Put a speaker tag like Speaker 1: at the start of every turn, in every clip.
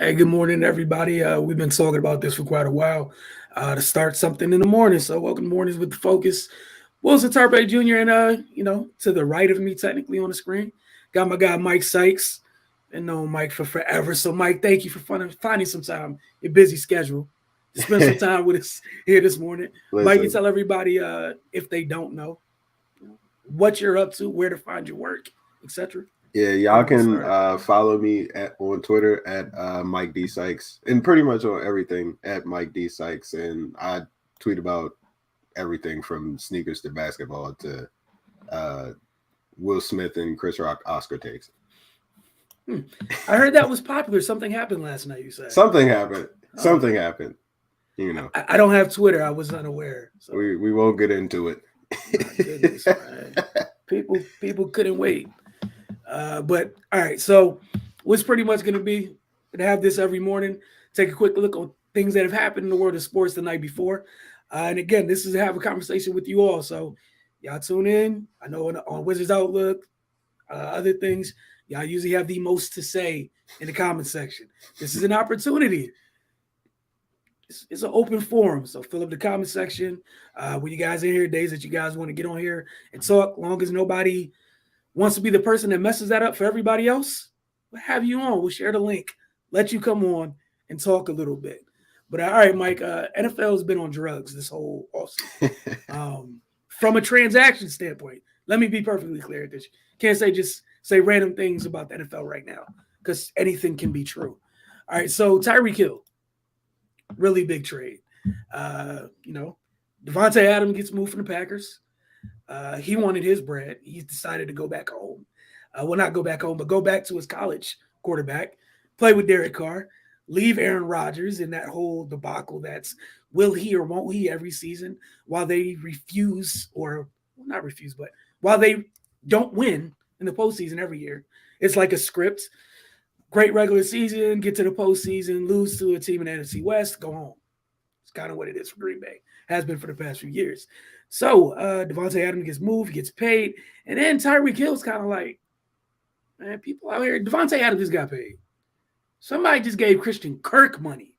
Speaker 1: Hey, good morning, everybody. We've been talking about this for quite a while to start something in the morning. So, welcome to Mornings with the Focus. Wilson Tarpe Jr. and to the right of me, technically on the screen, got my guy Mike Sykes. Been known Mike for forever. So, Mike, thank you for finding some time, your busy schedule, to spend some time with us here this morning. Mike, you
Speaker 2: Listen,
Speaker 1: tell everybody if they don't know what you're up to, where to find your work, etc.
Speaker 2: yeah,
Speaker 1: Then
Speaker 2: y'all
Speaker 1: we can
Speaker 2: can
Speaker 1: start.
Speaker 2: follow me on Twitter at Mike D Sykes, and pretty much on everything at Mike D Sykes. And I tweet about everything from sneakers to basketball to uh, Will Smith and Chris Rock Oscar takes.
Speaker 1: Hmm. I heard that was popular. Something happened last night, you say.
Speaker 2: Something happened.
Speaker 1: Oh,
Speaker 2: Something happened. You know,
Speaker 1: I don't have Twitter. I was unaware. So
Speaker 2: we won't get into it.
Speaker 1: my goodness, man. People couldn't wait. But all right, so what's pretty much going to be to have this every morning. Take a quick look on things that have happened in the world of sports the night before, and again, this is to have a conversation with you all. So y'all tune in. I know on Wizards Outlook, other things. Y'all usually have the most to say in the comment section. This is an opportunity. It's an open forum, so fill up the comment section. When you guys in here, days that you guys want to get on here and talk, long as nobody wants to be the person that messes that up for everybody else, we'll have you on. We'll share the link, let you come on and talk a little bit. But all right, Mike, NFL has been on drugs this whole offseason. From a transaction standpoint, let me be perfectly clear at this. Can't just say random things about the NFL right now because anything can be true. All right, so Tyreek Hill, really big trade. You know, Devontae Adams gets moved from the Packers. He wanted his bread. He decided to go back home. Well, not go back home, but go back to his college quarterback, play with Derek Carr, leave Aaron Rodgers in that whole debacle that's will he or won't he every season while they refuse or well, not refuse, but while they don't win in the postseason every year. It's like a script. Great regular season, get to the postseason, lose to a team in the NFC West, go home. It's kind of what it is for Green Bay. Has been for the past few years. So Devontae Adams gets moved, he gets paid, and then Tyreek Hill's kind of like, man, people out here. Devontae Adams just got paid. Somebody just gave Christian Kirk money.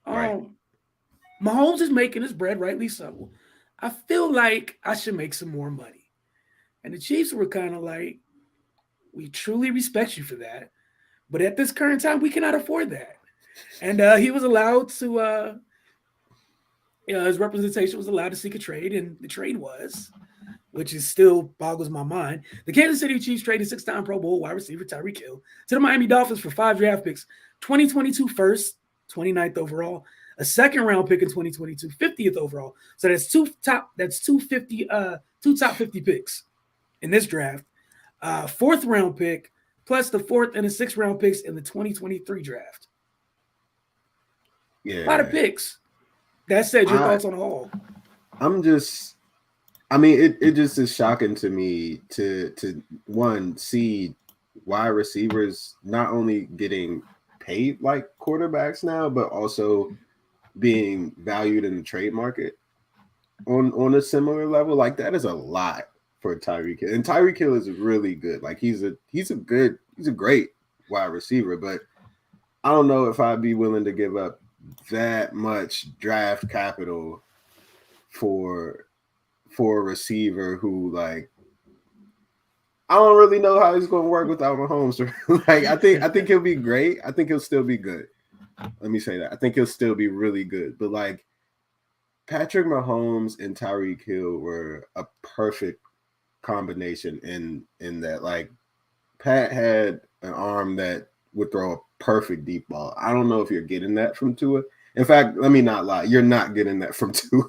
Speaker 2: Right.
Speaker 1: Um, Mahomes is making his bread, rightly so. I feel like I should make some more money. And the Chiefs were kind of like, we truly respect you for that. But at this current time, we cannot afford that. And he was allowed to, his representation was allowed to seek a trade, and the trade was, which is still boggles my mind. The Kansas City Chiefs traded six-time Pro Bowl wide receiver Tyreek Hill to the Miami Dolphins for 5 draft picks, 2022 first, 29th overall, a second round pick in 2022, 50th overall. So that's two top 50 picks in this draft. Fourth round pick, plus the fourth and the sixth round picks in the 2023 draft. A lot of
Speaker 2: Yeah,
Speaker 1: picks. That said, your
Speaker 2: I
Speaker 1: thoughts on the whole.
Speaker 2: I'm just. I mean, it just is shocking to me to one see wide receivers not only getting paid like quarterbacks now, but also being valued in the trade market on a similar level. Like that is a lot for Tyreek Hill. And Tyreek Hill is really good. Like he's a great wide receiver, but I don't know if I'd be willing to give up that much draft capital for for a receiver who like I don't really know how he's going to work without Mahomes. Like I think he'll be great. I think he'll still be good. Let me say that. I think he'll still be really good. But like Patrick Mahomes and Tyreek Hill were a perfect combination in that. Like Pat had an arm that would throw a perfect deep ball. I don't know if you're getting that from Tua. In fact, let me not lie. You're not getting that from Tua.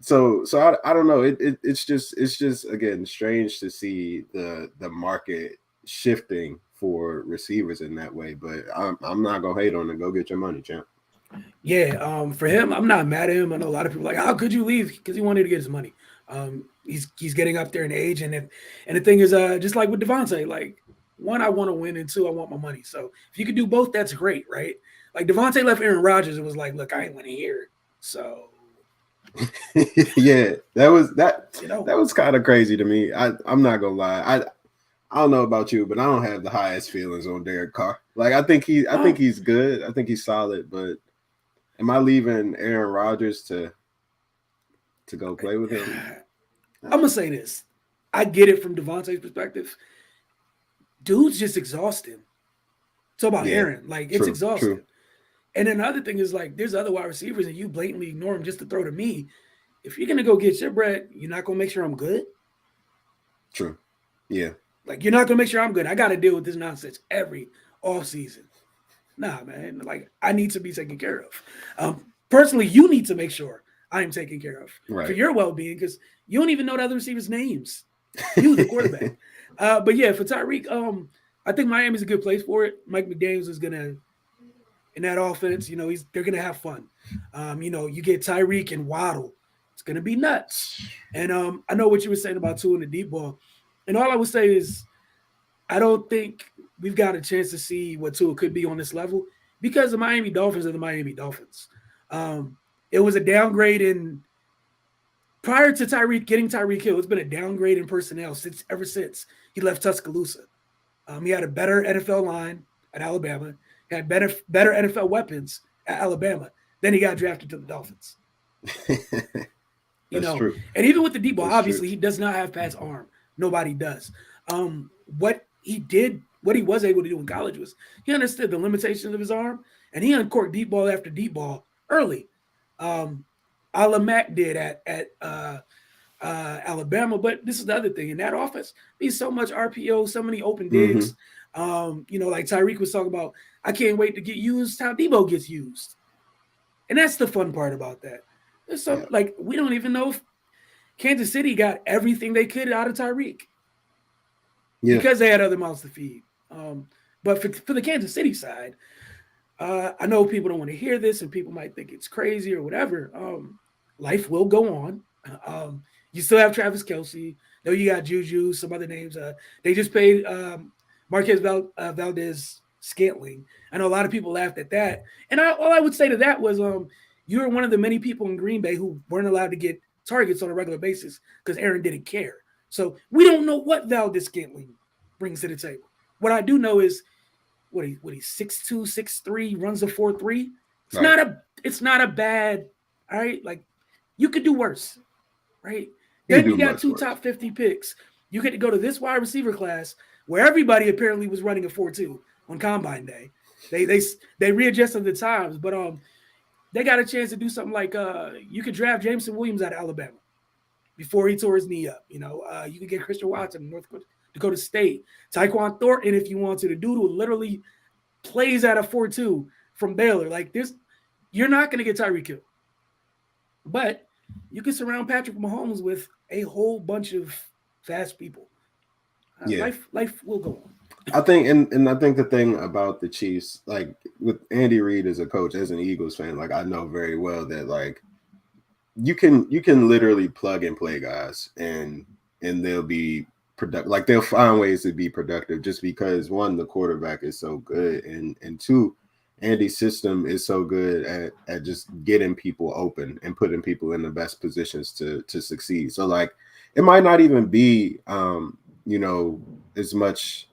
Speaker 2: So I don't know. It's just again strange to see the market shifting for receivers in that way. But I'm not gonna hate on it. Go get your money, champ.
Speaker 1: Yeah, for him, I'm not mad at him. I know a lot of people are like, how could you leave? Because he wanted to get his money. He's getting up there in age, and the thing is, just like with Devontae, like one, I want to win, and two, I want my money. So if you could do both, that's great, right? Like Devontae left Aaron Rodgers and was like, look, I ain't winning here, so
Speaker 2: Yeah,
Speaker 1: you know,
Speaker 2: that was kind of crazy to me. I'm not gonna lie. I don't know about you, but I don't have the highest feelings on Derek Carr. Like I think
Speaker 1: Um,
Speaker 2: he's good. I think he's solid, but am I leaving Aaron Rodgers to go play with him?
Speaker 1: I'm gonna say this. I get it from Devontae's perspective. Dude's just exhausting. Talk about
Speaker 2: Yeah,
Speaker 1: Aaron, like it's
Speaker 2: true, true,
Speaker 1: exhausting. And then the other thing is like, there's other wide receivers, and you blatantly ignore them just to throw to me. If you're gonna go get your bread, you're not gonna make sure I'm good.
Speaker 2: true. Yeah,
Speaker 1: Like you're not gonna make sure I'm good. I got to deal with this nonsense every off season. Nah, man. Like I need to be taken care of. Personally, you need to make sure I am taken care of for
Speaker 2: right.
Speaker 1: your well being because you don't even know the other receivers' names. You, the quarterback. But yeah, for Tyreek, I think Miami's a good place for it. Mike McDaniels is gonna in that offense. You know, they're gonna have fun. You know, you get Tyreek and Waddle. It's gonna be nuts. And I know what you were saying about two in the deep ball. And all I would say is I don't think we've got a chance to see what Tua could be on this level because the Miami Dolphins are the Miami Dolphins. Um, it was a downgrade in prior to Tyreek getting Tyreek Hill. It's been a downgrade in personnel since ever since he left Tuscaloosa. He had a better NFL line at Alabama. He had better NFL weapons at Alabama. Then he got drafted to the Dolphins. You
Speaker 2: That's
Speaker 1: know,
Speaker 2: true.
Speaker 1: and even with the deep ball,
Speaker 2: That's true.
Speaker 1: obviously he does not have Pat's arm. Nobody does. What he did, what he was able to do in college was he understood the limitations of his arm, and he uncorked deep ball after deep ball early. Um, a la Mac did at Alabama. But this is the other thing in that offense. There's so much RPO, so many open
Speaker 2: Hmm.
Speaker 1: digs. You know, like Tyreek was talking about. I can't wait to get used how Debo gets used, and that's the fun part about that. There's some
Speaker 2: Yeah,
Speaker 1: like we don't even know if Kansas City got everything they could out of Tyreek
Speaker 2: yeah,
Speaker 1: because they had other mouths to feed. But for the Kansas City side, I know people don't want to hear this and people might think it's crazy or whatever. Life will go on. You still have Travis Kelsey. Though you got Juju, some other names. They just paid Valdez Scantling. I know a lot of people laughed at that. And all I would say to that was you were one of the many people in Green Bay who weren't allowed to get targets on a regular basis because Aaron didn't care. So we don't know what Valdez Scantling brings to the table. What I do know is what he's 6'2", 6'3", runs a 4.3.
Speaker 2: right.
Speaker 1: It's not a bad, all right? Like you could do worse, right?
Speaker 2: He could
Speaker 1: Then
Speaker 2: do
Speaker 1: you got
Speaker 2: much
Speaker 1: two
Speaker 2: worse.
Speaker 1: top 50 picks. You get to go to this wide receiver class where everybody apparently was running a 4.2 on combine day. They readjusted the times, but they got a chance to do something like you could draft Jameson Williams out of Alabama before he tore his knee up. You know, you could get Christian Watson, North Dakota State, Tyquan Thornton if you want to. The dude who literally plays at a 4.2 from Baylor. Like this, you're not going to get Tyreek Hill, but you can surround Patrick Mahomes with a whole bunch of fast people.
Speaker 2: Yeah.
Speaker 1: Life will go on.
Speaker 2: I think, and I think the thing about the Chiefs, like with Andy Reid as a coach, as an Eagles fan, like I know very well that like you can literally plug and play guys, and they'll be productive. Like they'll find ways to be productive just because one, the quarterback is so good, and two, Andy's system is so good at just getting people open and putting people in the best positions to succeed. So like it might not even be you know, as much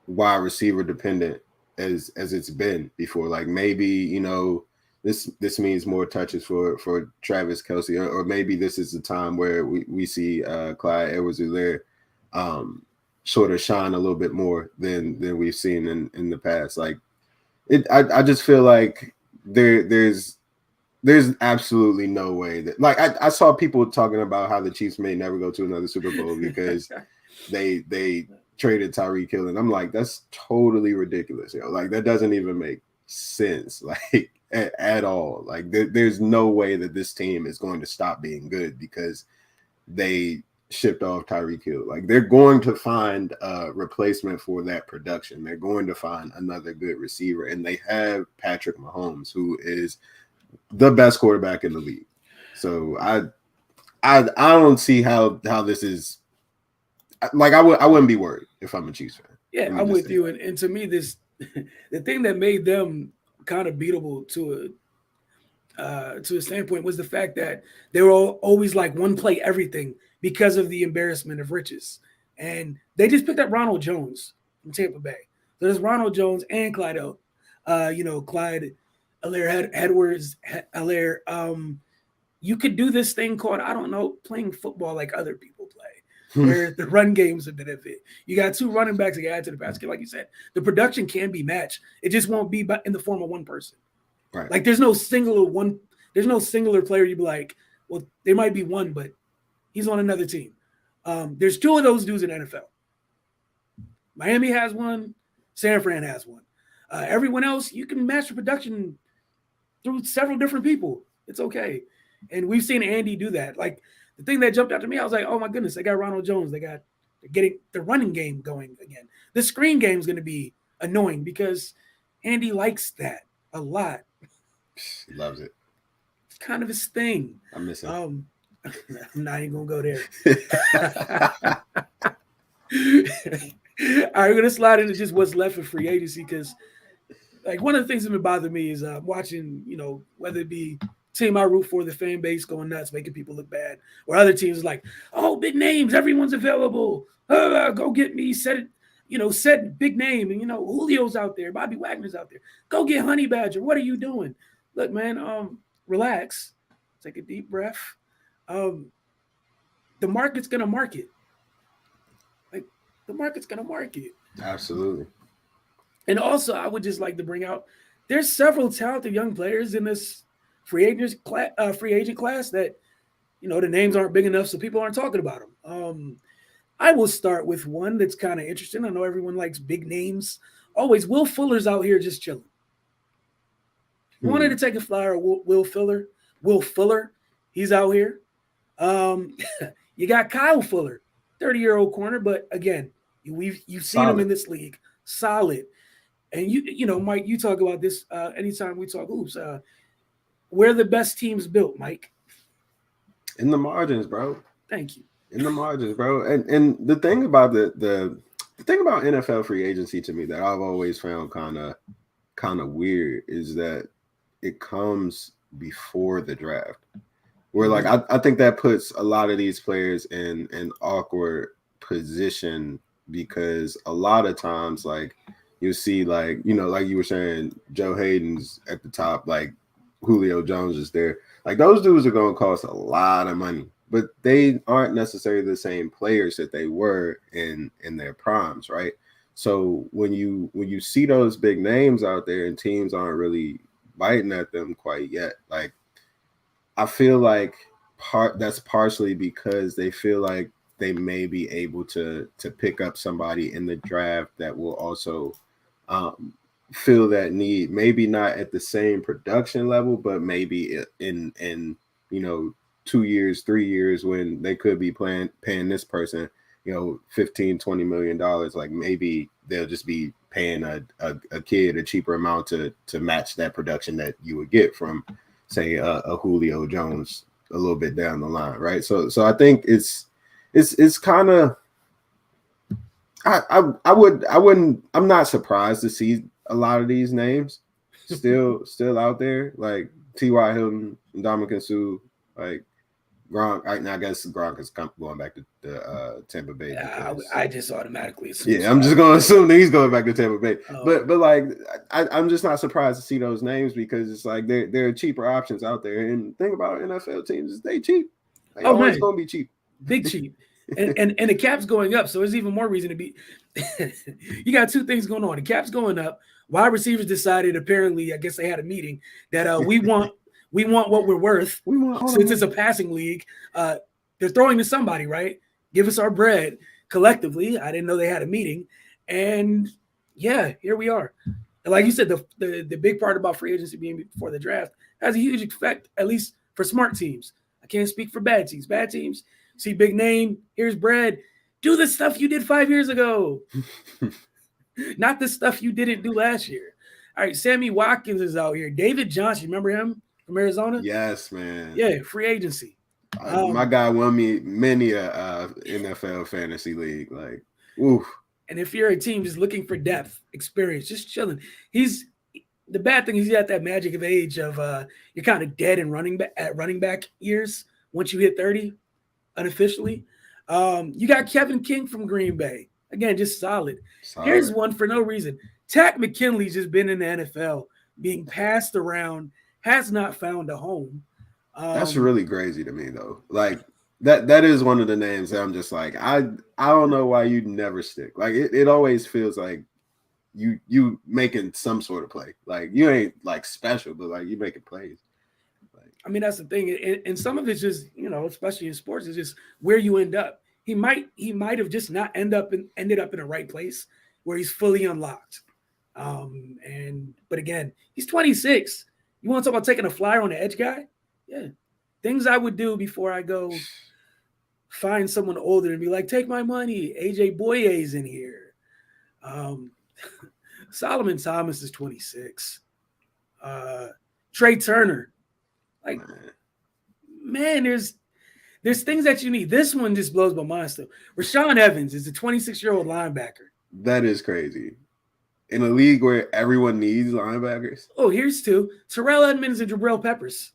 Speaker 2: wide receiver dependent as it's been before. Like maybe, you know, this means more touches for Travis Kelsey, or maybe this is the time where we see Clyde Edwards-Helaire sort of shine a little bit more than we've seen in the past. Like I just feel like there's absolutely no way that like I saw people talking about how the Chiefs may never go to another Super Bowl because they traded Tyreek Hill, and I'm like, that's totally ridiculous. You know, like that doesn't even make sense, like at all. Like there's no way that this team is going to stop being good because they shipped off Tyreek Hill. Like they're going to find a replacement for that production. They're going to find another good receiver, and they have Patrick Mahomes, who is the best quarterback in the league. So I don't see how this is. Like I wouldn't be worried if I'm a Chiefs fan.
Speaker 1: Yeah,
Speaker 2: Let me
Speaker 1: I'm
Speaker 2: just
Speaker 1: with
Speaker 2: say
Speaker 1: you.
Speaker 2: that.
Speaker 1: And to me, this the thing that made them kind of beatable to a standpoint was the fact that they were always like one play everything because of the embarrassment of riches. And they just picked up Ronald Jones from Tampa Bay. So there's Ronald Jones and Clyde Edwards, Alaire. You could do this thing called, I don't know, playing football like other people play, where the run game's a benefit. You got two running backs that add to the basket, like you said. The production can be matched. It just won't be in the form of one person.
Speaker 2: Right.
Speaker 1: Like there's no singular player you'd be like, well, there might be one, but he's on another team. There's two of those dudes in the NFL. Miami has one. San Fran has one. Everyone else, you can match the production through several different people. It's okay. And we've seen Andy do that. Like the thing that jumped out to me, I was like, oh my goodness, they got Ronald Jones. They're getting the running game going again. The screen game is going to be annoying because Andy likes that a lot.
Speaker 2: He loves it.
Speaker 1: It's kind of his thing.
Speaker 2: I miss him.
Speaker 1: I'm not even gonna go there. All right, we're gonna slide into just what's left of free agency because, like, one of the things that been bothering me is watching, whether it be team I root for, the fan base going nuts, making people look bad, or other teams like, oh, big names, everyone's available, go get me, set big name, and Julio's out there, Bobby Wagner's out there, go get Honey Badger. What are you doing? Look, man, relax, take a deep breath. The market's gonna market. Like the market's gonna market.
Speaker 2: Absolutely.
Speaker 1: And also, I would just like to bring out there's several talented young players in this free agent class that the names aren't big enough, so people aren't talking about them. I will start with one that's kind of interesting. I know everyone likes big names. Always, Will Fuller's out here just chilling. Wanted to take a flyer, Will Fuller. He's out here. You got Kyle Fuller, 30-year-old corner, but again, you've seen him in this league, solid. And Mike, you talk about this anytime we talk hoops. Where the best teams built, Mike?
Speaker 2: In the margins, bro.
Speaker 1: Thank you.
Speaker 2: In the margins, bro. And the thing about the thing about NFL free agency to me that I've always found kind of weird is that it comes before the draft. Where like I think that puts a lot of these players in an awkward position because a lot of times like you see like like you were saying Joe Hayden's at the top, like Julio Jones is there. Like those dudes are going to cost a lot of money, but they aren't necessarily the same players that they were in their primes, right? So when you see those big names out there and teams aren't really biting at them quite yet, like I feel like that's partially because they feel like they may be able to pick up somebody in the draft that will also fill that need. Maybe not at the same production level, but maybe in 2 years, 3 years when they could be paying this person, $15-20 million. Like maybe they'll just be paying a kid a cheaper amount to match that production that you would get from, say, a Julio Jones a little bit down the line, right? So I think it's kind of I'm not surprised to see a lot of these names still out there, like T.Y. Hilton, Ndamukong Suh, like Gronk. I guess Gronk is going back to Tampa Bay.
Speaker 1: Yeah, I just automatically assume.
Speaker 2: Yeah, I'm just going to assume that he's going back to Tampa Bay. But like, I'm just not surprised to see those names because it's like there are cheaper options out there. And the thing about NFL teams is they cheap. They always going to be cheap.
Speaker 1: Big cheap. And the cap's going up, so there's even more reason to be. You got two things going on. The cap's going up. Wide receivers decided, apparently, I guess they had a meeting that we want what we're worth. Since it's a passing league, they're throwing to somebody, right? Give us our bread collectively. I didn't know they had a meeting, and yeah, here we are. And like you said, the big part about free agency being before the draft has a huge effect, at least for smart teams. I can't speak for bad teams. Bad teams see big name, here's bread. Do the stuff you did 5 years ago, not the stuff you didn't do last year. All right, Sammy Watkins is out here. David Johnson, remember him from Arizona?
Speaker 2: Yes, man.
Speaker 1: Yeah, free agency.
Speaker 2: My guy won me many a NFL fantasy league. Like, oof.
Speaker 1: And if you're a team just looking for depth, experience, just chilling, the bad thing is he's at that magic of age of you're kind of dead in running back years once you hit 30, unofficially. You got Kevin King from Green Bay. Again, just solid. Here's
Speaker 2: Solid.
Speaker 1: one for no reason. Tack McKinley's just been in the NFL, being passed around, has not found a home.
Speaker 2: That's
Speaker 1: Um,
Speaker 2: really crazy to me though. Like that is one of the names that I'm just like, I don't know why you never stick. Like it always feels like you making some sort of play. Like you ain't like special, but like you making plays. Like
Speaker 1: I mean, that's the thing, and some of it's just especially in sports, it's just where you end up. He might have just not ended up in the right place where he's fully unlocked. And but again, he's 26. You want to talk about taking a flyer on the edge guy? Yeah, things I would do before I go find someone older and be like, take my money. AJ Boye's in here. Um, Solomon Thomas is 26. Uh, Trey Turner, like
Speaker 2: man,
Speaker 1: man, there's things that you need. This one just blows my mind still. Rashawn Evans is a 26-year-old linebacker.
Speaker 2: that is crazy. In a league where everyone needs linebackers.
Speaker 1: Oh, here's two: Terrell Edmonds and Jabril Peppers.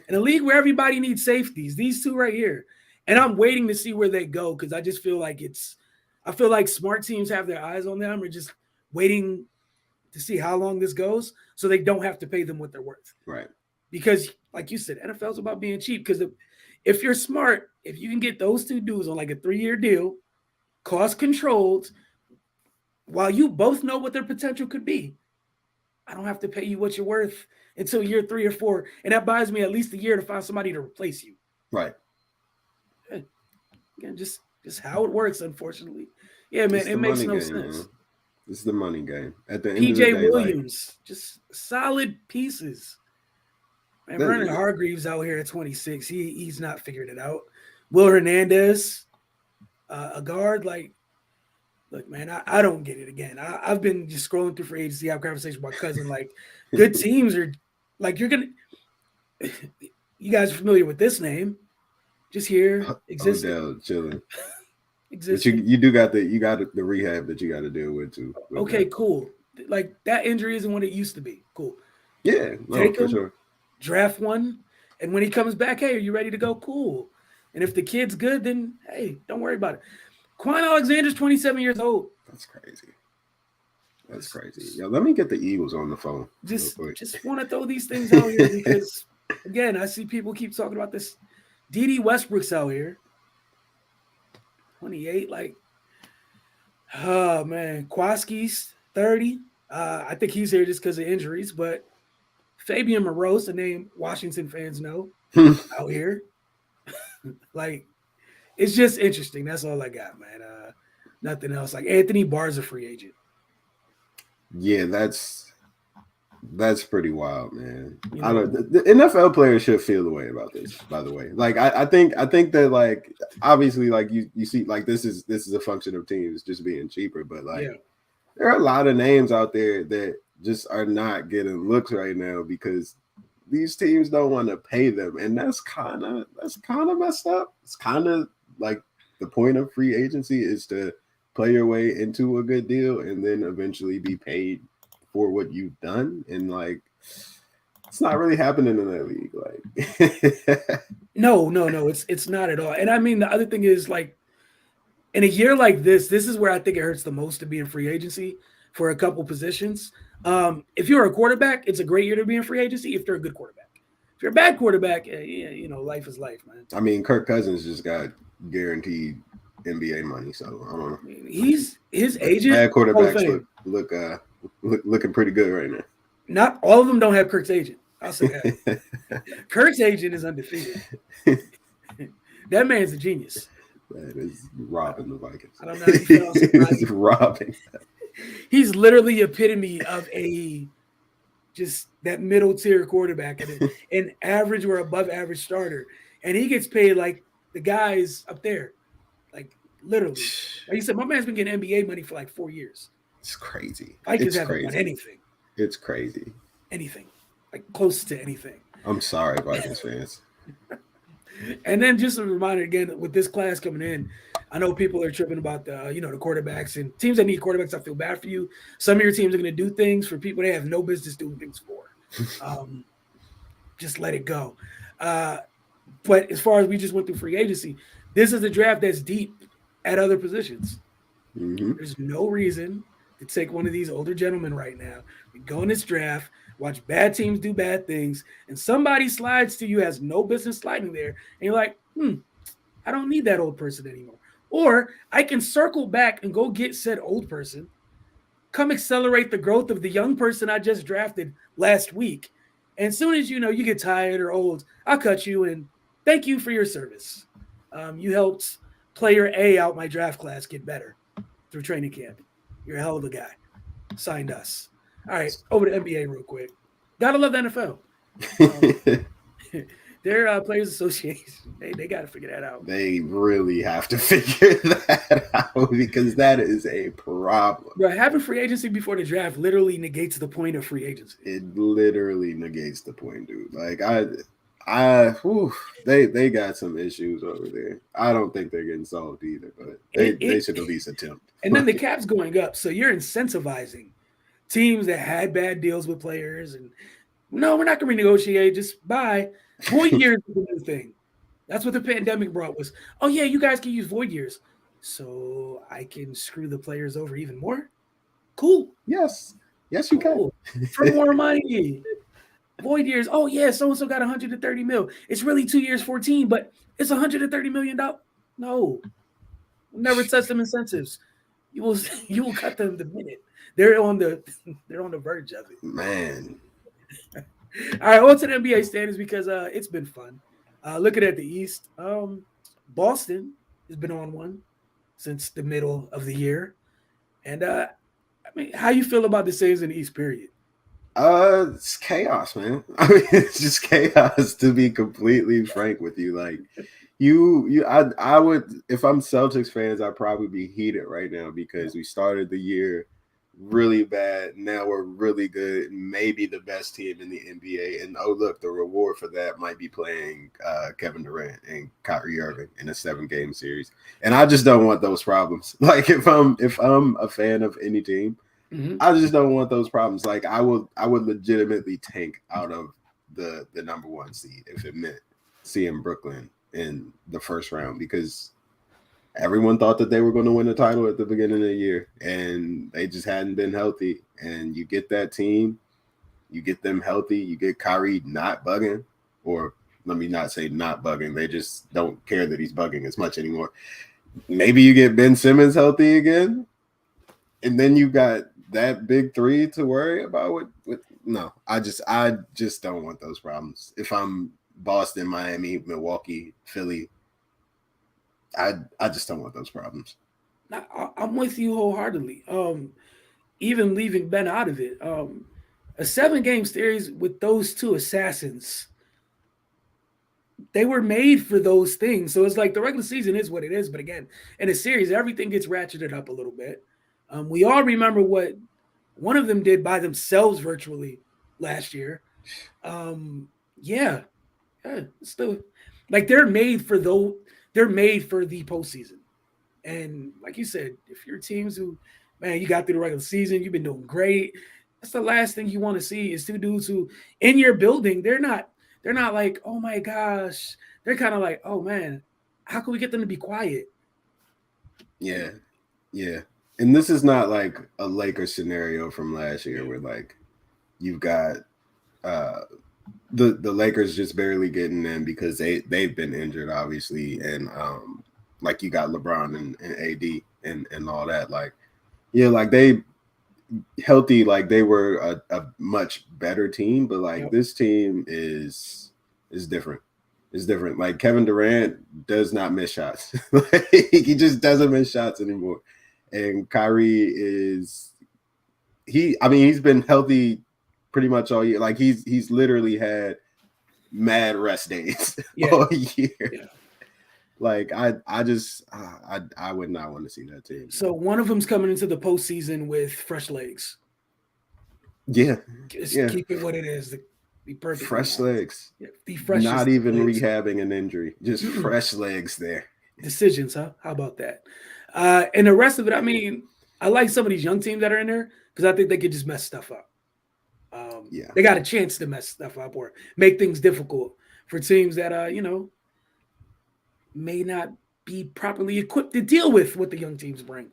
Speaker 1: In a league where everybody needs safeties, these two right here. And I'm waiting to see where they go because I just feel like I feel like smart teams have their eyes on them. Or just waiting to see how long this goes so they don't have to pay them what they're worth.
Speaker 2: Right.
Speaker 1: Because, like you said, NFL's about being cheap. Because if you're smart, if you can get those two dudes on like a 3-year deal, cost controlled, while you both know what their potential could be, I don't have to pay you what you're worth until year 3 or 4. And that buys me at least a year to find somebody to replace you.
Speaker 2: Right.
Speaker 1: Again, just how it works, unfortunately. Yeah, man, it makes no sense. Man.
Speaker 2: It's the money game. At the end
Speaker 1: PJ
Speaker 2: of the day,
Speaker 1: Williams, just solid pieces. Man, Vernon Hargreaves out here at 26. He's not figured it out. Will Hernandez, a guard, like, look, man, I don't get it again. I've been just scrolling through free agency, have conversations with my cousin. Like, good teams are, like, you guys are familiar with this name. Just here, existing.
Speaker 2: Odell chilling.
Speaker 1: Existing.
Speaker 2: But you do got the rehab that you got to deal with too.
Speaker 1: Okay, cool. Like, that injury isn't what it used to be. Cool.
Speaker 2: Yeah, no,
Speaker 1: take
Speaker 2: for
Speaker 1: him,
Speaker 2: sure.
Speaker 1: Draft one, and when he comes back, hey, are you ready to go? Cool. And if the kid's good, then hey, don't worry about it. Quan Alexander's 27 years old.
Speaker 2: That's crazy. That's crazy. Yo, let me get the Eagles on the phone.
Speaker 1: Just want to throw these things out here because, again, I see people keep talking about this. D.D. Westbrook's out here. 28, like, oh, man. Kwaski's 30. I think he's here just because of injuries, but Fabian Moreau's a name Washington fans know out here. Like, it's just interesting. That's all I got, man. Nothing else. Like, Anthony Barr's a free agent.
Speaker 2: Yeah, that's pretty wild, man. I don't. The NFL players should feel the way about this. By the way, like I think that like obviously like you see like this is a function of teams just being cheaper, but like there are a lot of names out there that just are not getting looks right now because these teams don't want to pay them, and that's kind of messed up. It's kind of like the point of free agency is to play your way into a good deal and then eventually be paid for what you've done. And like it's not really happening in that league. Like
Speaker 1: no, it's not at all. And I mean the other thing is like in a year like this is where I think it hurts the most to be in free agency for a couple positions. If you're a quarterback, it's a great year to be in free agency if you're a good quarterback. If you're a bad quarterback, life is life, man.
Speaker 2: I mean, Kirk Cousins just got guaranteed NBA money, so I don't know.
Speaker 1: His agent.
Speaker 2: Bad quarterbacks looking pretty good right now.
Speaker 1: Not all of them don't have Kirk's agent. I'll say that. Kirk's agent is undefeated. That man's a genius.
Speaker 2: That is robbing the Vikings.
Speaker 1: I don't know how you feel.
Speaker 2: He's robbing.
Speaker 1: He's literally epitome of just that middle tier quarterback and an average or above average starter. And he gets paid like the guys up there. Like literally. Like you said, my man's been getting NBA money for like 4 years.
Speaker 2: It's crazy.
Speaker 1: Vikings haven't won anything.
Speaker 2: It's crazy.
Speaker 1: Anything. Like close to anything.
Speaker 2: I'm sorry, Vikings fans.
Speaker 1: And then just a reminder again, with this class coming in, I know people are tripping about the quarterbacks and teams that need quarterbacks. I feel bad for you. Some of your teams are going to do things for people they have no business doing things for. Just let it go. But as far as we just went through free agency, this is a draft that's deep at other positions.
Speaker 2: Mm-hmm.
Speaker 1: There's no reason to take one of these older gentlemen right now, go in this draft, watch bad teams do bad things, and somebody slides to you has no business sliding there, and you're like, I don't need that old person anymore. Or I can circle back and go get said old person, come accelerate the growth of the young person I just drafted last week. And as soon as you get tired or old, I'll cut you and thank you for your service. You helped player A out my draft class get better through training camp. You're a hell of a guy. Signed us. All right, over to NBA real quick. Gotta love the NFL. Um, their Players Association, they got to figure that out.
Speaker 2: They really have to figure that out because that is a problem.
Speaker 1: Bro, having free agency before the draft literally negates the point of free agency.
Speaker 2: It literally negates the point, dude. Like they got some issues over there. I don't think they're getting solved either, but they should at least attempt.
Speaker 1: And then the cap's going up, so you're incentivizing teams that had bad deals with players and no, we're not going to renegotiate. Just buy. Void years is a new thing. That's what the pandemic brought was, oh, yeah, you guys can use void years. So I can screw the players over even more? Cool.
Speaker 2: Yes, you can.
Speaker 1: For more money. Void years. Oh, yeah, so-and-so got 130 mil. It's really 2 years, 14, but it's $130 million. No. We'll never touch them incentives. You will cut them the minute. They're on the verge of it.
Speaker 2: Man.
Speaker 1: All right, on to the NBA standings because it's been fun. Looking at the East, Boston has been on one since the middle of the year. And how you feel about the Saints in the East, period?
Speaker 2: It's chaos, man. I mean, it's just chaos to be completely frank with you. Like I would, if I'm Celtics fans, I'd probably be heated right now because we started the year really bad. Now we're really good, maybe the best team in the NBA. And oh look, the reward for that might be playing Kevin Durant and Kyrie Irving in a 7-game series. And I just don't want those problems. Like if I'm a fan of any team, I just don't want those problems. Like I would legitimately tank out of the number 1 seed if it meant seeing Brooklyn in the first round because everyone thought that they were going to win the title at the beginning of the year, and they just hadn't been healthy. And you get that team, you get them healthy, you get Kyrie not bugging, or let me not say not bugging. They just don't care that he's bugging as much anymore. Maybe you get Ben Simmons healthy again, and then you got that big 3 to worry about. No, I just don't want those problems. If I'm Boston, Miami, Milwaukee, Philly, I just don't want those problems.
Speaker 1: I'm with you wholeheartedly. Even leaving Ben out of it, a 7-game series with those 2 assassins, they were made for those things. So it's like the regular season is what it is, but again, in a series, everything gets ratcheted up a little bit. We all remember what one of them did by themselves virtually last year. Still, like they're made for the postseason. And like you said, if you're teams who, man, you got through the regular season, you've been doing great. That's the last thing you want to see is 2 dudes who in your building, they're not like, oh my gosh. They're kind of like, oh man, how can we get them to be quiet?
Speaker 2: Yeah. Yeah. And this is not like a Lakers scenario from last year where like you've got the Lakers just barely getting in because they've been injured, obviously, and like you got LeBron and AD and all that. Like, yeah, like they healthy, like they were a much better team, but like this team is different. It's different. Like Kevin Durant does not miss shots. Like, he just doesn't miss shots anymore. And Kyrie he's been healthy pretty much all year. Like he's literally had mad rest days all year. Yeah. Like I would not want to see that team.
Speaker 1: So one of them's coming into the postseason with fresh legs.
Speaker 2: Yeah,
Speaker 1: just keep it what it is. Be perfect.
Speaker 2: Fresh legs.
Speaker 1: Yeah, the freshest.
Speaker 2: Not even legs. Rehabbing an injury. Just fresh legs there.
Speaker 1: Decisions, huh? How about that? And the rest of it, I mean, I like some of these young teams that are in there because I think they could just mess stuff up. They got a chance to mess stuff up or make things difficult for teams that may not be properly equipped to deal with what the young teams bring.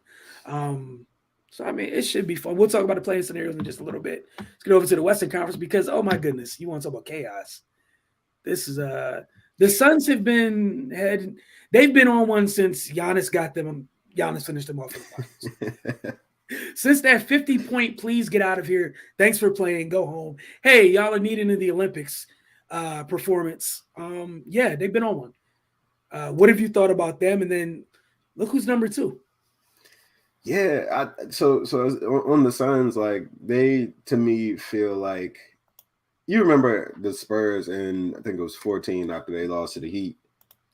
Speaker 1: Um, so I mean, it should be fun. We'll talk about the playing scenarios in just a little bit. Let's get over to the Western Conference because oh my goodness, you want to talk about chaos? This is the Suns have been had they've been on one since Giannis got them. Giannis finished them off in the finals. Since that 50-point, please get out of here. Thanks for playing. Go home. Hey, y'all are needed in the Olympics performance. Yeah, they've been on one. What have you thought about them? And then look who's number two.
Speaker 2: Yeah, on the Suns, like they to me feel like you remember the Spurs in I think it was 14 after they lost to the Heat,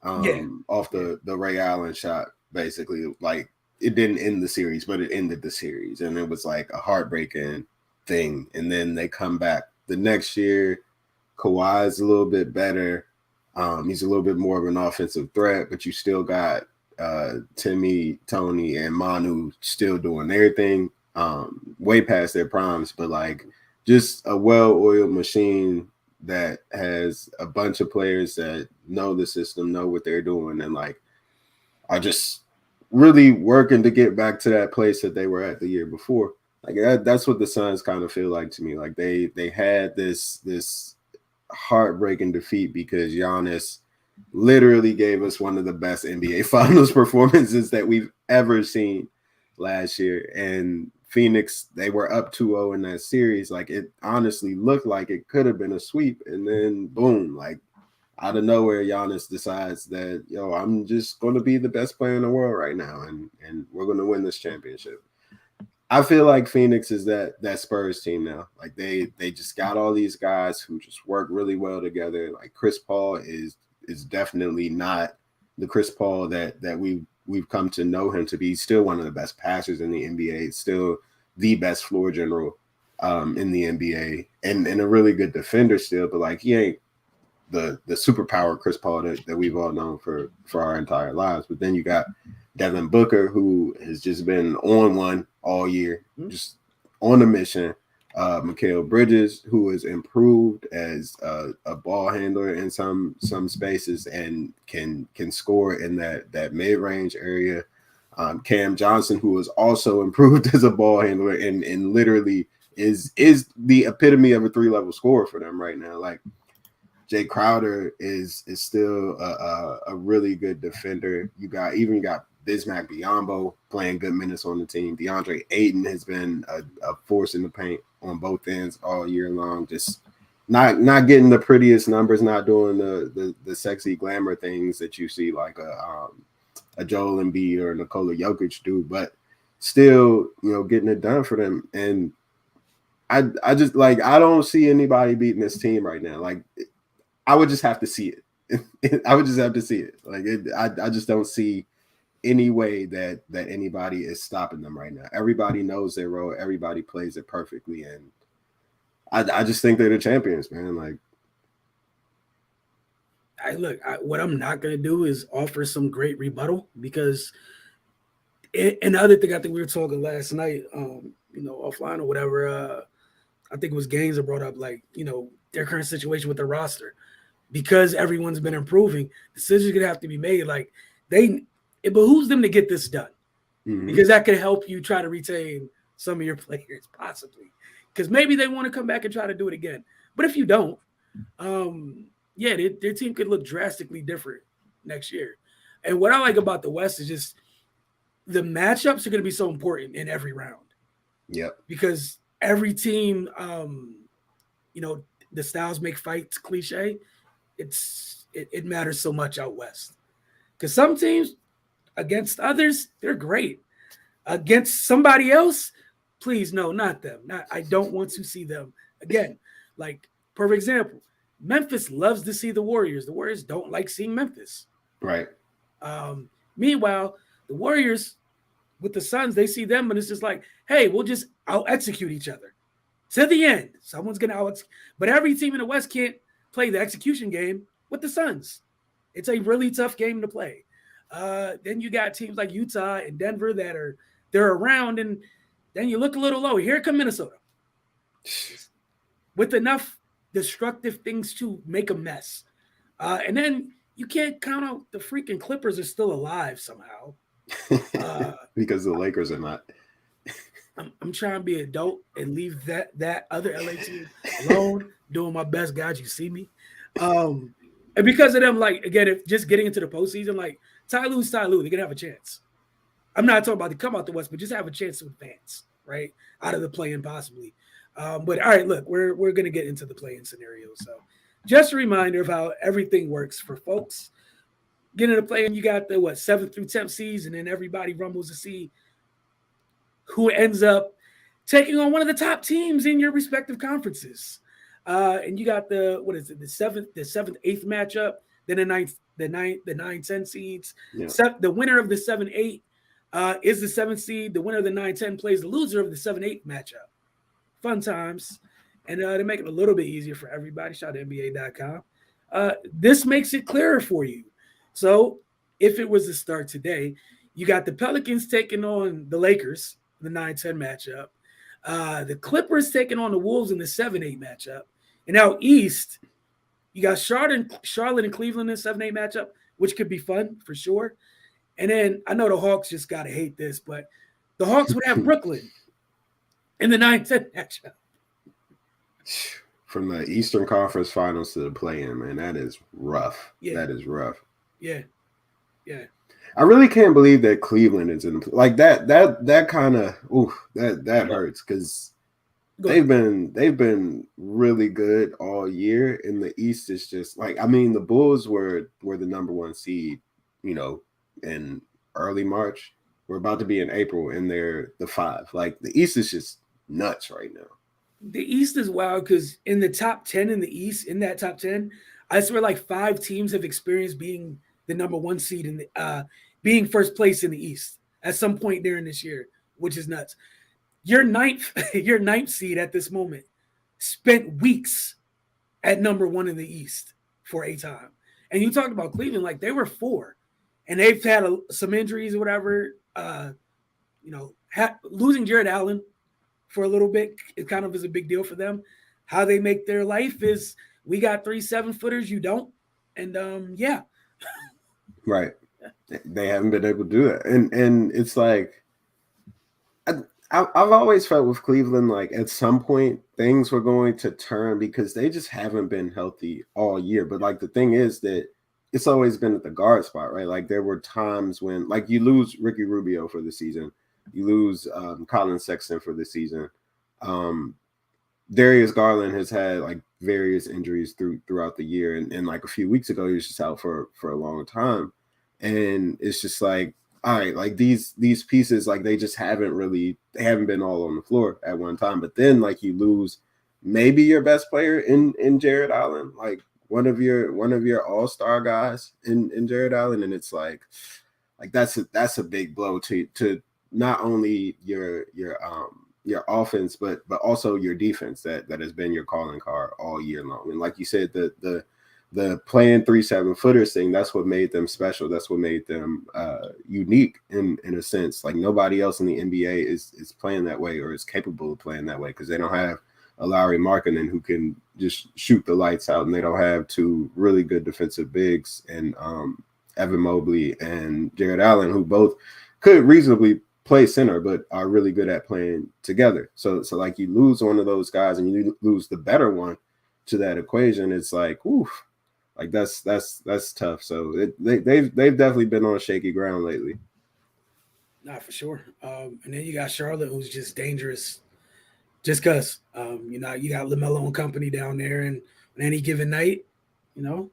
Speaker 1: Yeah,
Speaker 2: off
Speaker 1: yeah.
Speaker 2: the Ray Allen shot, basically like it didn't end the series, but it ended the series, and it was like a heartbreaking thing. And then they come back the next year. Kawhi's a little bit better. He's a little bit more of an offensive threat, but you still got Timmy, Tony, and Manu still doing their thing, way past their primes, but like just a well-oiled machine that has a bunch of players that know the system, know what they're doing, and like are just really working to get back to that place that they were at the year before. Like that's what the Suns kind of feel like to me. Like they had this heartbreaking defeat because Giannis literally gave us one of the best NBA Finals performances that we've ever seen last year. And Phoenix, they were up 2-0 in that series. Like it honestly looked like it could have been a sweep. And then boom, like out of nowhere, Giannis decides that, yo, I'm just going to be the best player in the world right now. And we're going to win this championship. I feel like Phoenix is that Spurs team now. Like they just got all these guys who just work really well together. Like Chris Paul is definitely not the Chris Paul that we've come to know him to be. He's still one of the best passers in the NBA. He's still the best floor general in the NBA and a really good defender still. But like he ain't the superpower Chris Paul that we've all known for our entire lives. But then you got Devin Booker, who has just been on one all year, just on a mission. Mikal Bridges, who has improved as a ball handler in some spaces and can score in that mid range area. Cam Johnson, who has also improved as a ball handler and literally is the epitome of a 3-level scorer for them right now. Like Jay Crowder is still a really good defender. You got Bismack Biyombo playing good minutes on the team. DeAndre Ayton has been a force in the paint on both ends all year long. Just not getting the prettiest numbers, not doing the sexy glamour things that you see like a Joel Embiid or Nikola Jokic do, but still, getting it done for them. And I just like I don't see anybody beating this team right now. Like I would just have to see it. I would just have to see it. Like I just don't see any way that anybody is stopping them right now. Everybody knows their role. Everybody plays it perfectly, and I just think they're the champions, man. Like,
Speaker 1: What I'm not gonna do is offer some great rebuttal because, and the other thing I think we were talking last night, offline or whatever. I think it was Gaines that brought up like their current situation with the roster because everyone's been improving. Decisions are gonna have to be made. Like it behooves them to get this done because that could help you try to retain some of your players possibly because maybe they want to come back and try to do it again. But if you don't, their team could look drastically different next year. And what I like about the West is just the matchups are going to be so important in every round.
Speaker 2: Yep.
Speaker 1: Because every team, the styles make fights cliche. It matters so much out West. Because some teams against others, they're great. Against somebody else, please, no, not them. I don't want to see them again. Like, perfect example. Memphis loves to see the Warriors. The Warriors don't like seeing Memphis.
Speaker 2: Right.
Speaker 1: Meanwhile, the Warriors with the Suns, they see them, and it's just like, hey, we'll just out execute each other to the end. Someone's gonna out, but every team in the West can't play the execution game with the Suns. It's a really tough game to play. Then you got teams like Utah and Denver they're around, and then you look a little low. Here come Minnesota with enough destructive things to make a mess. And then you can't count out the freaking Clippers are still alive somehow.
Speaker 2: Because the Lakers are not.
Speaker 1: I'm trying to be an adult and leave that other LA team alone. Doing my best, God, you see me. And because of them, like again, if just getting into the postseason, like Ty Lue's Ty Lue, they're gonna have a chance. I'm not talking about to come out the West, but just have a chance to advance, right? Out of the play-in possibly. But all right, look, we're gonna get into the play-in scenario. So just a reminder of how everything works for folks. Getting to play-in, you got the 7th through 10th seeds, and then everybody rumbles to see who ends up taking on one of the top teams in your respective conferences. And you got the seventh, eighth matchup, then the 9, 10 seeds.
Speaker 2: Yeah.
Speaker 1: The winner of the 7-8 is the 7th seed. The winner of the 9-10 plays the loser of the 7-8 matchup. Fun times. And to make it a little bit easier for everybody, shout out to NBA.com. This makes it clearer for you. So if it was to start today, you got the Pelicans taking on the Lakers, the 9-10 matchup. The Clippers taking on the Wolves in the 7-8 matchup. And out east, you got Charlotte and Cleveland in the 7-8 matchup, which could be fun for sure. And then I know the Hawks just got to hate this, but the Hawks would have Brooklyn in the 9-10 matchup.
Speaker 2: From the Eastern Conference Finals to the play-in, man, that is rough.
Speaker 1: Yeah.
Speaker 2: That is rough.
Speaker 1: Yeah.
Speaker 2: I really can't believe that Cleveland is in like that. That kind of that hurts because they've been really good all year. In the East, it's just like the Bulls were the number 1 seed, in early March. We're about to be in April, and they're the 5. Like the East is just nuts right now.
Speaker 1: The East is wild because in the top 10 in the East, in that top 10, I swear like 5 teams have experienced being the number 1 seed in the being first place in the East at some point during this year, which is nuts. Your ninth seed at this moment spent weeks at number 1 in the East for a time. And you talked about Cleveland, like they were 4, and they've had some injuries or whatever. Losing Jared Allen for a little bit, it kind of is a big deal for them. How they make their life is we got 3 7-footers, you don't. And yeah.
Speaker 2: Right. They haven't been able to do that. And it's like I've always felt with Cleveland, like at some point things were going to turn because they just haven't been healthy all year. But like the thing is that it's always been at the guard spot, right? Like there were times when like you lose Ricky Rubio for the season, you lose Colin Sexton for the season. Darius Garland has had like various injuries throughout the year, and like a few weeks ago he was just out for a long time. And it's just like, all right, like these pieces, like they haven't been all on the floor at one time. But then like you lose maybe your best player in Jared Allen, like one of your all-star guys in Jared Allen, and it's like that's a big blow to not only your offense but also your defense that has been your calling card all year long. And like you said, the playing 3 7-footers thing, that's what made them special. That's what made them unique in a sense. Like nobody else in the NBA is playing that way or is capable of playing that way because they don't have a Lauri Markkanen who can just shoot the lights out, and they don't have 2 really good defensive bigs and Evan Mobley and Jared Allen, who both could reasonably play center but are really good at playing together. So like you lose one of those guys and you lose the better one to that equation, it's like, oof. Like that's tough. So they've definitely been on shaky ground lately.
Speaker 1: Not for sure. And then you got Charlotte, who's just dangerous, just because you got LaMelo and company down there, and on any given night, and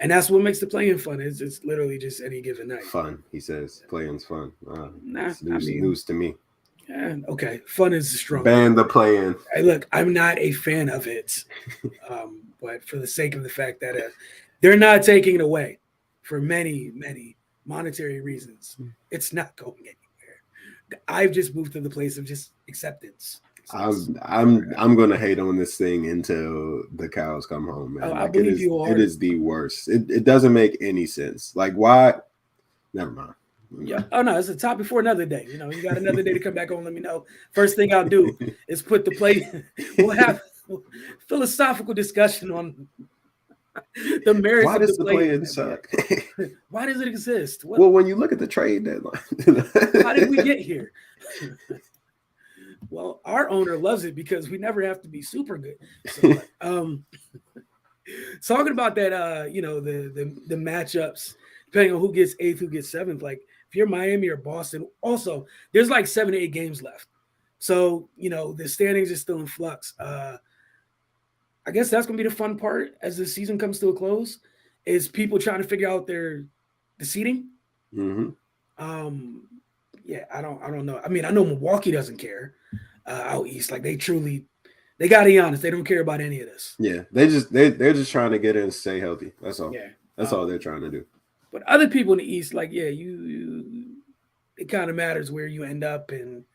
Speaker 1: that's what makes the playing fun. It's literally just any given night.
Speaker 2: Fun, he says. Playing's fun. It's
Speaker 1: news,
Speaker 2: news to me.
Speaker 1: Yeah, okay, fun is strong.
Speaker 2: Ban the play-in.
Speaker 1: Hey, look, I'm not a fan of it. But for the sake of the fact that they're not taking it away for many, many monetary reasons, it's not going anywhere. I've just moved to the place of just acceptance.
Speaker 2: I'm gonna hate on this thing until the cows come home, man.
Speaker 1: I believe you are.
Speaker 2: It is the worst. It doesn't make any sense. Like why? Never mind.
Speaker 1: Yeah. Oh no, it's a topic for another day. You got another day to come back on. Let me know. First thing I'll do is put the play. We'll have philosophical discussion on. The merits
Speaker 2: Why
Speaker 1: of the
Speaker 2: does the
Speaker 1: play.
Speaker 2: play-in suck?
Speaker 1: Why does it exist? What?
Speaker 2: Well, when you look at the trade deadline,
Speaker 1: How did we get here? Well, our owner loves it because we never have to be super good. So, talking about that, the matchups, depending on who gets eighth, who gets seventh. Like if you're Miami or Boston, also there's like 7 to 8 games left, so the standings are still in flux. I guess that's gonna be the fun part as the season comes to a close, is people trying to figure out the seating.
Speaker 2: hmm
Speaker 1: Um, yeah, I don't know. I mean, I know Milwaukee doesn't care out east. Like they got to be honest. They don't care about any of this.
Speaker 2: yeah, they're just trying to get in and stay healthy. That's all.
Speaker 1: Yeah.
Speaker 2: That's all they're trying to do.
Speaker 1: But other people in the East, like, yeah, it kind of matters where you end up and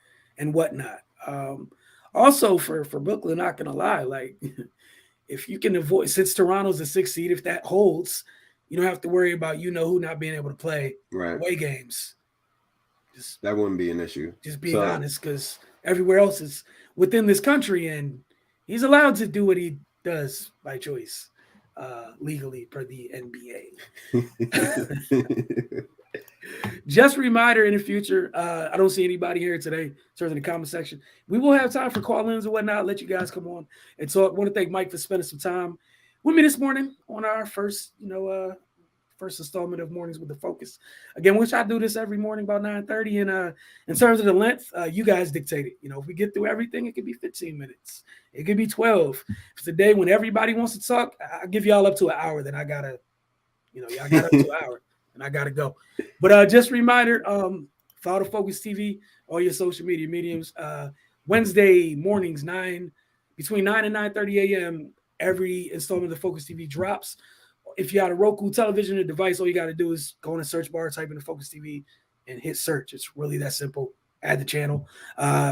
Speaker 1: whatnot. Also for Brooklyn, not gonna lie, like if you can avoid, since Toronto's the sixth seed, if that holds, you don't have to worry about who not being able to play
Speaker 2: Right.
Speaker 1: away games.
Speaker 2: That wouldn't be an issue.
Speaker 1: Just being honest, because everywhere else is within this country, and he's allowed to do what he does by choice, legally per the NBA. Just a reminder, in the future, I don't see anybody here today. So in the comment section, we will have time for call-ins and whatnot. Let you guys come on and talk. I want to thank Mike for spending some time with me this morning on our first installment of Mornings with the Focus. Again, which I do this every morning about 9:30. And in terms of the length, you guys dictate it. If we get through everything, it could be 15 minutes. It could be 12. If it's a day when everybody wants to talk, I'll give y'all up to an hour. Then I gotta, y'all got up to an hour. And I gotta go. But just a reminder, follow the Focus TV, all your social media mediums. Wednesday mornings, between 9 and 9:30 a.m. Every installment of the Focus TV drops. If you got a Roku television or device, all you got to do is go in the search bar, type in the Focus TV, and hit search. It's really that simple. Add the channel.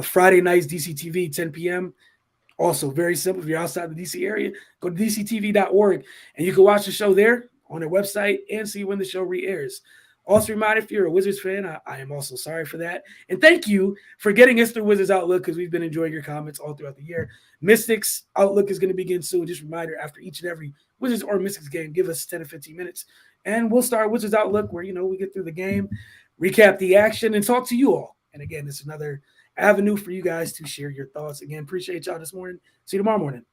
Speaker 1: Friday nights, DC TV, 10 p.m. Also very simple. If you're outside the DC area, go to dctv.org, and you can watch the show there on their website and see when the show re-airs. Also, reminder, if you're a Wizards fan, I am also sorry for that. And thank you for getting us through Wizards Outlook, because we've been enjoying your comments all throughout the year. Mystics Outlook is going to begin soon. Just a reminder, after each and every Wizards or Mystics game, give us 10 to 15 minutes. And we'll start Wizards Outlook where, we get through the game, recap the action, and talk to you all. And again, it's another avenue for you guys to share your thoughts. Again, appreciate y'all this morning. See you tomorrow morning.